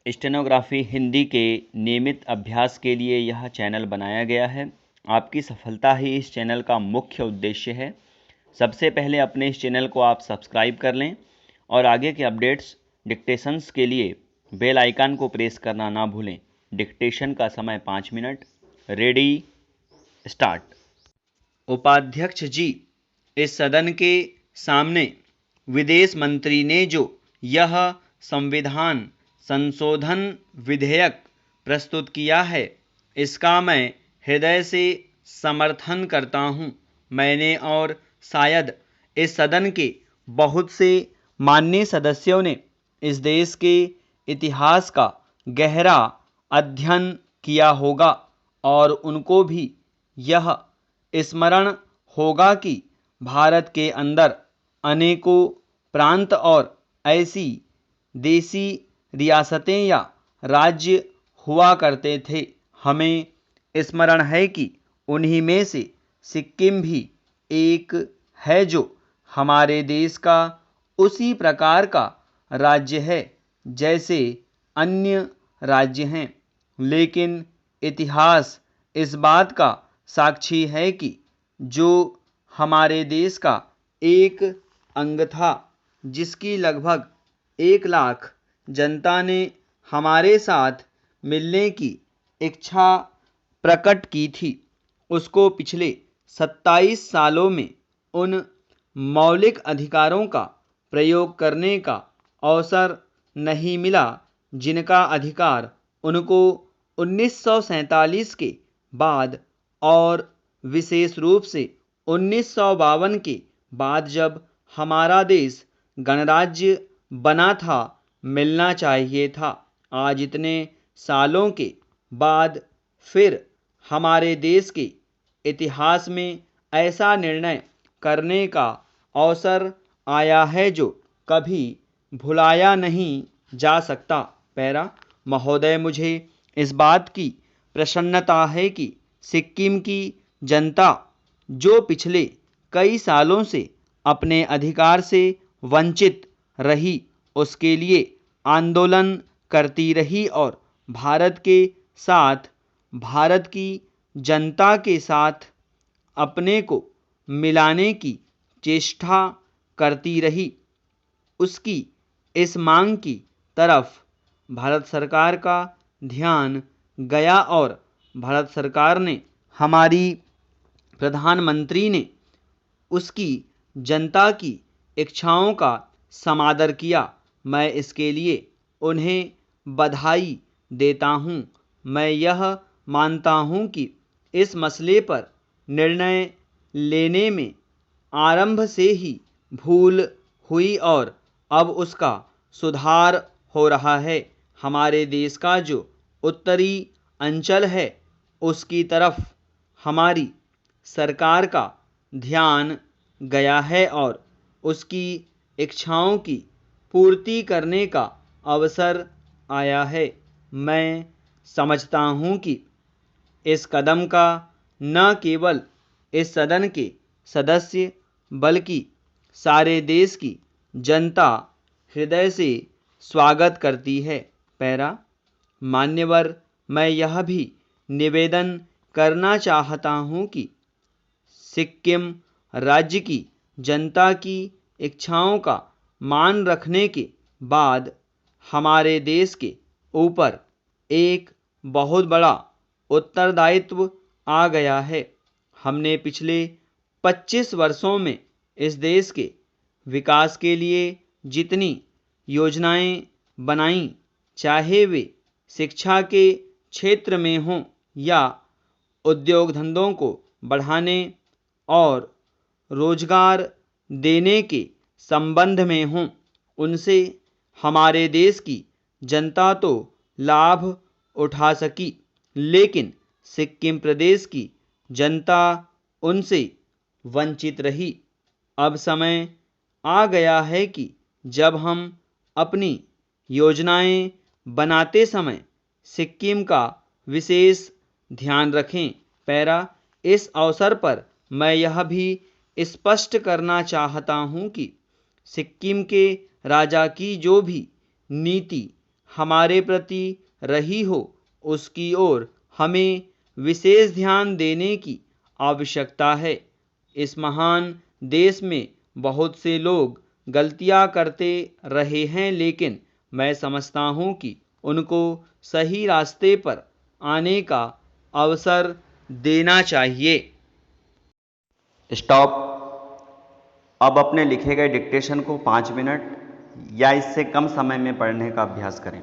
Stenography Hindi के नियमित अभ्यास के लिए यह चैनल बनाया गया है। आपकी सफलता ही इस चैनल का मुख्य उद्देश्य है। सबसे पहले अपने इस चैनल को आप सब्सक्राइब कर लें और आगे के अपडेट्स डिक्टेशंस के लिए बेल आइकन को प्रेस करना ना भूलें। डिक्टेशन का समय 5 मिनट। Ready, start. उपाध्यक्ष जी, इस सदन के सामने विदेश मंत्री ने जो यह संविधान संशोधन विधेयक प्रस्तुत किया है, इसका मैं हृदय से समर्थन करता हूं। मैंने और शायद इस सदन के बहुत से माननीय सदस्यों ने इस देश के इतिहास का गहरा अध्ययन किया होगा और उनको भी यह स्मरण होगा कि भारत के अंदर अनेकों प्रांत और ऐसी देसी रियासतें या राज्य हुआ करते थे। हमें स्मरण है कि उन्हीं में से सिक्किम भी एक है, जो हमारे देश का उसी प्रकार का राज्य है जैसे अन्य राज्य हैं। लेकिन इतिहास इस बात का साक्षी है कि जो हमारे देश का एक अंग था, जिसकी लगभग 1 लाख जनता ने हमारे साथ मिलने की इच्छा प्रकट की थी, उसको पिछले 27 सालों में उन मौलिक अधिकारों का प्रयोग करने का अवसर नहीं मिला जिनका अधिकार उनको 1947 के बाद और विशेष रूप से 1952 के बाद, जब हमारा देश गणराज्य बना था, मिलना चाहिए था। आज इतने सालों के बाद फिर हमारे देश के इतिहास में ऐसा निर्णय करने का अवसर आया है जो कभी भुलाया नहीं जा सकता। पैरा महोदय, मुझे इस बात की प्रसन्नता है कि सिक्किम की जनता, जो पिछले कई सालों से अपने अधिकार से वंचित रही, उसके लिए आंदोलन करती रही और भारत के साथ, भारत की जनता के साथ अपने को मिलाने की चेष्टा करती रही। उसकी इस मांग की तरफ भारत सरकार का ध्यान गया और भारत सरकार ने, हमारी प्रधानमंत्री ने उसकी जनता की इच्छाओं का समादर किया। मैं इसके लिए उन्हें बधाई देता हूं। मैं यह मानता हूं कि इस मसले पर निर्णय लेने में आरंभ से ही भूल हुई और अब उसका सुधार हो रहा है। हमारे देश का जो उत्तरी अंचल है, उसकी तरफ हमारी सरकार का ध्यान गया है और उसकी इच्छाओं की पूर्ति करने का अवसर आया है। मैं समझता हूं कि इस कदम का न केवल इस सदन के सदस्य बल्कि सारे देश की जनता हृदय से स्वागत करती है। पैरा मान्यवर, मैं यह भी निवेदन करना चाहता हूं कि सिक्किम राज्य की जनता की इच्छाओं का मान रखने के बाद हमारे देश के ऊपर एक बहुत बड़ा उत्तरदायित्व आ गया है। हमने पिछले 25 वर्षों में इस देश के विकास के लिए जितनी योजनाएं बनाई, चाहे वे शिक्षा के क्षेत्र में हों या उद्योग धंधों को बढ़ाने और रोजगार देने के संबंध में हों, उनसे हमारे देश की जनता तो लाभ उठा सकी, लेकिन सिक्किम प्रदेश की जनता उनसे वंचित रही। अब समय आ गया है कि जब हम अपनी योजनाएं बनाते समय सिक्किम का विशेष ध्यान रखें। पैरा इस अवसर पर मैं यह भी स्पष्ट करना चाहता हूं कि सिक्किम के राजा की जो भी नीति हमारे प्रति रही हो उसकी ओर हमें विशेष ध्यान देने की आवश्यकता है। इस महान देश में बहुत से लोग गलतियां करते रहे हैं, लेकिन मैं समझता हूं कि उनको सही रास्ते पर आने का अवसर देना चाहिए। स्टॉप। अब अपने लिखे गए डिक्टेशन को 5 मिनट या इससे कम समय में पढ़ने का अभ्यास करें।